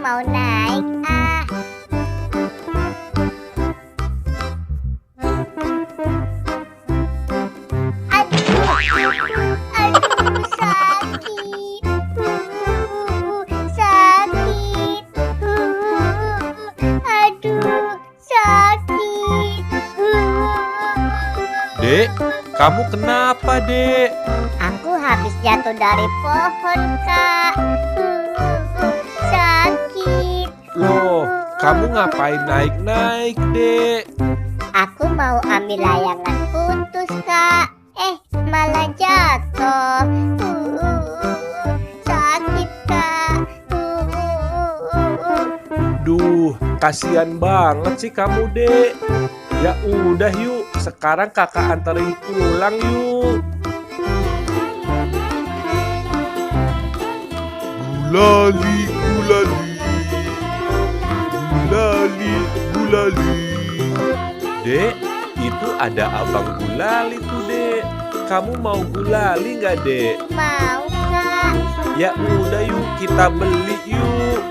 mau naik ah. Aduh, sakit. Sakit. Aduh, sakit. Dek, kamu kenapa, Dek? Aku habis jatuh dari pohon, Kak. Sakit. Loh, kamu ngapain naik-naik, Dek? Aku mau ambil layangan putus, Kak. Malah jatuh. Sakit, Kak. Duh, kasihan banget sih kamu, Dek. Ya udah yuk, sekarang kakak anterin pulang yuk. Gulali, gulali, gulali, gulali. Dek, itu ada abang gulali tuh, Dek. Kamu mau gulali nggak, Dek? Mau, Kak. Ya udah yuk, kita beli yuk.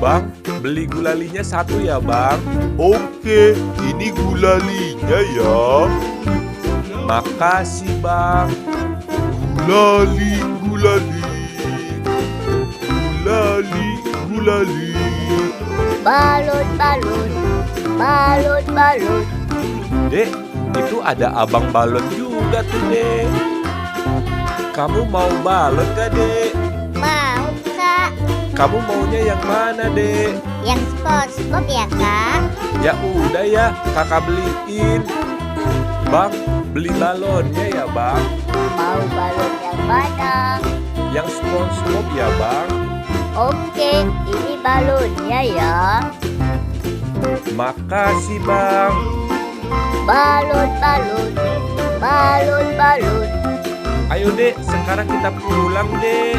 Bang, beli gulalinya satu ya, Bang. Oke, ini gulalinya ya. Makasih, Bang. Gulali, gulali, gulali, gulali. Balon, balon. Balon, balon. Dek, itu ada abang balon juga tuh, Dek. Kamu mau balon gak, Dek? Mau, Kak. Kamu maunya yang mana, Dek? Yang SpongeBob ya, Kak? Ya udah ya, kakak beliin. Bang, beli balonnya ya, Bang. Mau balon yang mana? Yang SpongeBob ya, Bang. Oke, ini balonnya ya. Makasih, Bang. Balon, balon. Balon, balon. Ayo, Dek, sekarang kita pulang, Dek.